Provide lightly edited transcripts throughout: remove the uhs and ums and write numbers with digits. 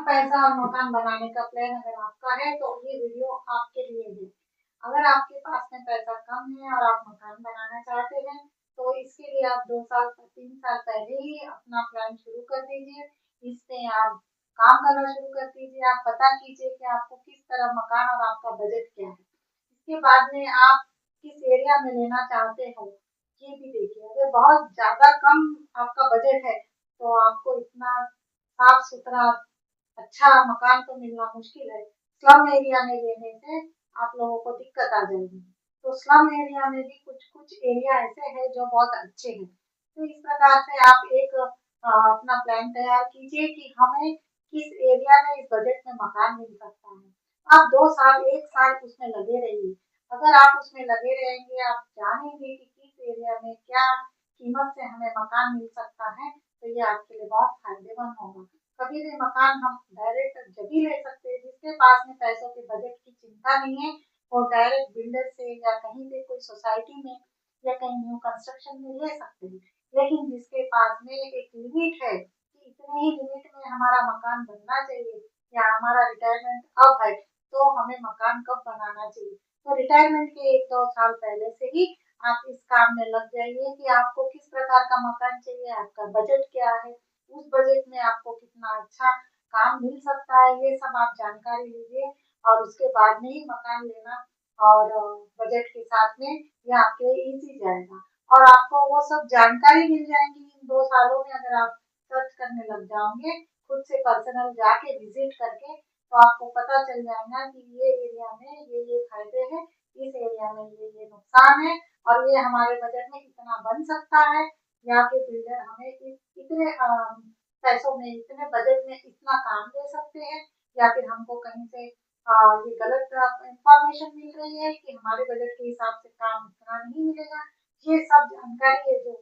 पैसा और मकान बनाने का प्लान अगर आपका है तो ये वीडियो आपके लिए है। अगर आपके पास में पैसा कम है और आप मकान बनाना चाहते हैं तो इसके लिए आप 2 साल 3 साल पहले ही अपना प्लान शुरू कर दीजिए। इसमें आप काम करना शुरू कर दीजिए। आप पता कीजिए कि आपको किस तरह मकान और आपका बजट क्या है। इसके बाद में आप किस एरिया में लेना चाहते हो ये भी देखिए। अगर बहुत ज्यादा कम आपका बजट है तो आपको इतना साफ सुथरा अच्छा मकान तो मिलना मुश्किल है। स्लम एरिया में लेने से आप लोगों को दिक्कत आ जाएगी। तो स्लम एरिया में भी कुछ कुछ एरिया ऐसे हैं जो बहुत अच्छे हैं। तो इस प्रकार से आप एक अपना प्लान तैयार कीजिए कि हमें किस एरिया में इस बजट में मकान मिल सकता है। आप 2 साल 1 साल उसमें लगे रहिए। अगर आप उसमें लगे रहेंगे आप जानेंगे कि किस एरिया में क्या कीमत से हमें मकान मिल सकता है तो ये आपके लिए बहुत फायदेमंद होगा। कभी भी मकान हम डायरेक्ट जभी ले सकते हैं जिसके पास में पैसों के बजट की चिंता नहीं है और डायरेक्ट बिल्डर से या कहीं पे कोई सोसाइटी में या कहीं न्यू कंस्ट्रक्शन में ले सकते हैं। लेकिन जिसके पास में एक लिमिट है कि इतने ही लिमिट में हमारा मकान बनना चाहिए या हमारा रिटायरमेंट अब है तो हमें मकान कब बनाना चाहिए। तो रिटायरमेंट के 1-2 साल पहले से ही आप इस काम में लग जाइए कि आपको किस प्रकार का मकान चाहिए, आपका बजट क्या है, उस बजट में आपको कितना अच्छा काम मिल सकता है। ये सब आप जानकारी लीजिए और उसके बाद में ही मकान लेना और बजट के साथ में ये आपके लिए ईजी जाएगा और आपको वो सब जानकारी मिल जाएगी। इन 2 सालों में अगर आप सर्च करने लग जाओगे खुद से पर्सनल जाके विजिट करके तो आपको पता चल जाएगा कि ये एरिया में ये फायदे हैं, इस एरिया में ये नुकसान है और ये हमारे बजट में इतना बन सकता है या फिर बिल्डर हमें इतने पैसों में इतने बजट में इतना काम दे सकते हैं या फिर हमको कहीं से ये गलत इंफॉर्मेशन मिल रही है कि हमारे बजट के हिसाब से काम इतना नहीं मिलेगा। ये सब जानकारी है जो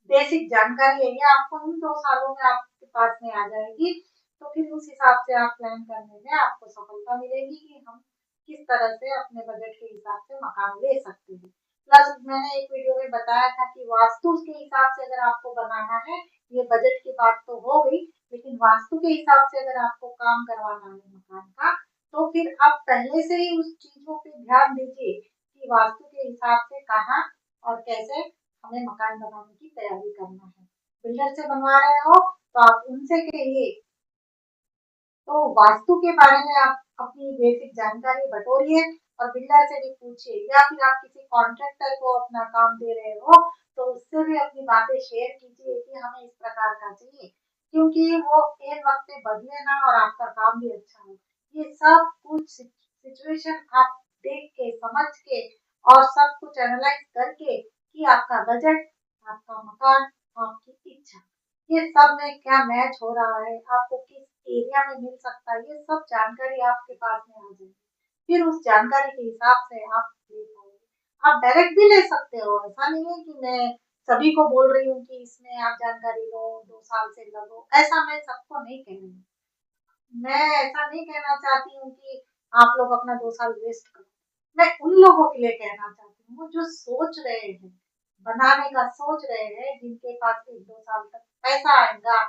बेसिक जानकारी है ये आपको इन 2 सालों में आपके पास में आ जाएगी। तो फिर उस हिसाब से आप प्लान करने में आपको सफलता मिलेगी कि हम किस तरह से अपने बजट के हिसाब से मकान ले सकते हैं। प्लस मैंने एक वीडियो में बताया था कि वास्तु के हिसाब से अगर आपको बनाना है, ये बजट की बात तो हो गई, लेकिन वास्तु के हिसाब से अगर आपको काम करवाना है मकान का तो फिर आप पहले से ही उस चीजों पे ध्यान दीजिए कि वास्तु के हिसाब से कहाँ और कैसे हमें मकान बनाने की तैयारी करना है। बिल्डर से बनवा रहे हो तो आप उनसे कहिए। तो वास्तु के बारे में आप अपनी बेसिक जानकारी बटोरिए और बिल्डर से भी पूछिए या फिर आप किसी कॉन्ट्रैक्टर को अपना काम दे रहे हो तो उससे भी अपनी बातें शेयर कीजिए कि हमें इस प्रकार का चाहिए, क्योंकि वो एक वक्त पे बदले ना और आपका काम भी अच्छा हो। ये सब कुछ सिचुएशन आप देख के समझ के और सब कुछ एनालाइज करके कि आपका बजट, आपका मकान, आपकी इच्छा, ये सब में क्या मैच हो रहा है, आपको किस एरिया में मिल सकता है, ये सब जानकारी आपके पास में आ जाएगी। फिर उस जानकारी के हिसाब से आप ले पाओगे। आप डायरेक्ट भी ले सकते हो, ऐसा नहीं है कि मैं सभी को बोल रही हूँ कि इसमें आप जानकारी लो 2 साल से लगो, ऐसा मैं सबको नहीं कह रही हूँ। मैं ऐसा नहीं कहना चाहती हूँ कि आप लोग अपना 2 साल वेस्ट करो। मैं उन लोगों के लिए कहना चाहती हूँ जो सोच रहे हैं, बनाने का सोच रहे हैं, जिनके पास 1-2 साल तक पैसा आएगा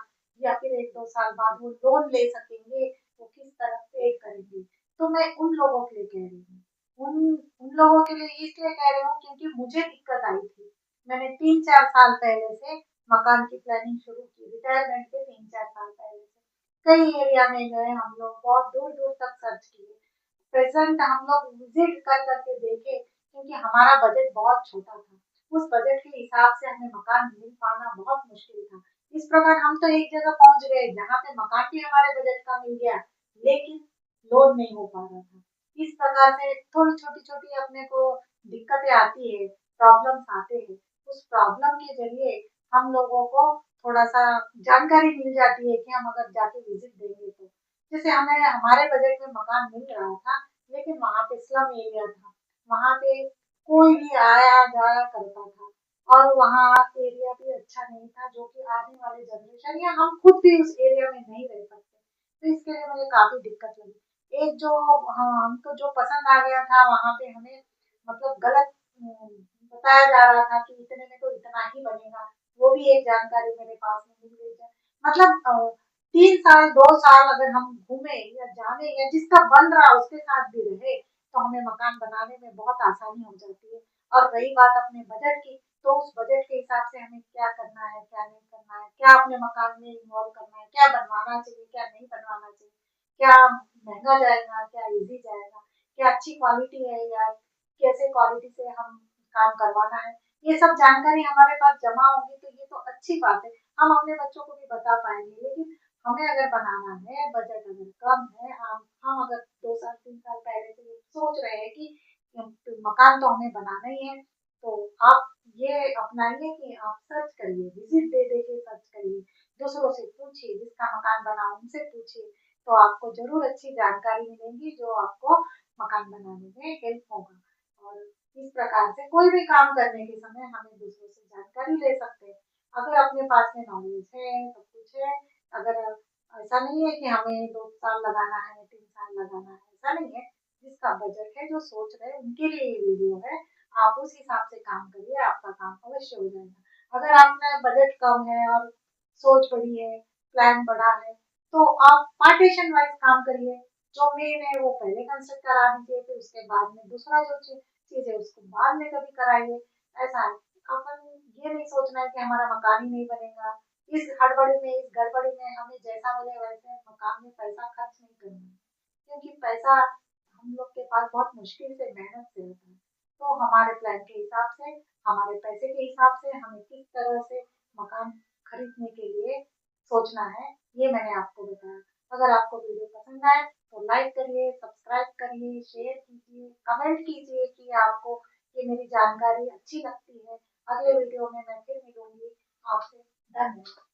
या फिर 1-2 साल बाद वो लोन ले सकेंगे, वो किस तरह पे करेंगे। तो मैं उन लोगों के लिए कह रही हूँ। उन उन लोगों के लिए इसलिए कह रही हूँ क्योंकि मुझे दिक्कत आई थी। मैंने 3-4 साल पहले से मकान की प्लानिंग शुरू की, रिटायरमेंट के 3-4 साल पहले से। कई एरिया में गए हम लोग, बहुत दूर दूर तक सर्च किए। प्रेजेंट हम लोग विजिट कर करके देखे क्योंकि हमारा बजट बहुत छोटा था। उस बजट के हिसाब से हमें मकान मिल पाना बहुत मुश्किल था। इस प्रकार हम तो एक जगह पहुंच गए जहाँ पे मकान भी हमारे बजट का मिल गया लेकिन लोन नहीं हो पा रहा था। इस प्रकार से थोड़ी छोटी छोटी अपने को दिक्कतें आती है, प्रॉब्लम्स आते हैं। उस प्रॉब्लम के जरिए हम लोगों को थोड़ा सा जानकारी मिल जाती है कि हम अगर जाके विजिट देंगे तो। जैसे हमें हमारे बजट में मकान मिल रहा था लेकिन वहाँ पे स्लम एरिया था, वहाँ पे कोई भी आया जाया करता था और वहाँ एरिया भी अच्छा नहीं था जो कि आने वाले जनरेशन या हम खुद भी उस एरिया में नहीं रह सकते। तो इसके लिए मुझे काफी दिक्कत लगी। एक जो हाँ, हमको जो पसंद आ गया था वहाँ पे हमें मतलब गलत बताया जा रहा था कि इतने में तो इतना ही बनेगा। वो भी एक जानकारी मेरे पास में मिल गई है। मतलब 3 साल 2 साल अगर हम घूमे या जाने या जिसका बन रहा उसके साथ भी रहे तो हमें मकान बनाने में बहुत आसानी हो जाती है। और रही बात अपने बजट की, तो उस बजट के हिसाब से हमें क्या करना है, क्या नहीं करना है, क्या अपने मकान में इन्वॉल्व करना है, क्या बनवाना चाहिए, क्या नहीं बनवाना चाहिए, क्या महँगा जाएगा, क्या ईज़ी जाएगा, क्या अच्छी क्वालिटी है या कैसे क्वालिटी से हम काम करवाना है। ये सब जानकारी हमारे पास जमा होगी तो ये तो अच्छी बात है, हम अपने बच्चों को भी बता पाएँगे। लेकिन हमें अगर बनाना है, बजट अगर कम है, हम अगर 2 साल 3 साल पहले से ये सोच रहे हैं कि मकान तो हमें बनाना ही है, तो आप ये अपनाइए कि आप सर्च करिए, विज़िट दे के सर्च करिए, दूसरों से पूछिए, जिसका मकान बना उनसे पूछिए, तो आपको ज़रूर अच्छी जानकारी मिलेगी जो आपको मकान बनाने में हेल्प होगा। और इस प्रकार से कोई भी काम करने के समय हमें दूसरों से जानकारी ले सकते हैं। अगर अपने पास में नॉलेज है, सब कुछ है, अगर ऐसा नहीं है कि हमें 2 साल लगाना है, 3 साल लगाना है, ऐसा नहीं है। जिसका बजट है, जो सोच रहे हैं, उनके लिए ये वीडियो है। आप उस हिसाब से काम करिए, आपका काम अवश्य हो जाएगा। अगर आपका बजट कम है और सोच बड़ी है, प्लान बड़ा है, तो आप पार्टीशन वाइज़ काम करिए। जो मेन है वो पहले कंस्ट्रक्ट करा दीजिए, फिर उसके बाद में दूसरा जो चीज़ है उसको बाद में कभी कराइए, ऐसा है। अपन ये नहीं सोचना है कि हमारा मकान ही नहीं बनेगा। इस हड़बड़ी में, इस गड़बड़ी में हमें जैसा मिले वैसे मकान में पैसा खर्च नहीं करना है, क्योंकि पैसा हम लोग के पास बहुत मुश्किल से, मेहनत से होता है। तो हमारे प्लान के हिसाब से, हमारे पैसे के हिसाब से हमें किस तरह से मकान खरीदने के लिए सोचना है, ये मैंने आपको बताया। अगर आपको वीडियो पसंद आए तो लाइक करिए, सब्सक्राइब करिए, शेयर कीजिए, कमेंट कीजिए कि आपको ये मेरी जानकारी अच्छी लगती है। अगले वीडियो में मैं फिर मिलूँगी आपसे। धन्यवाद।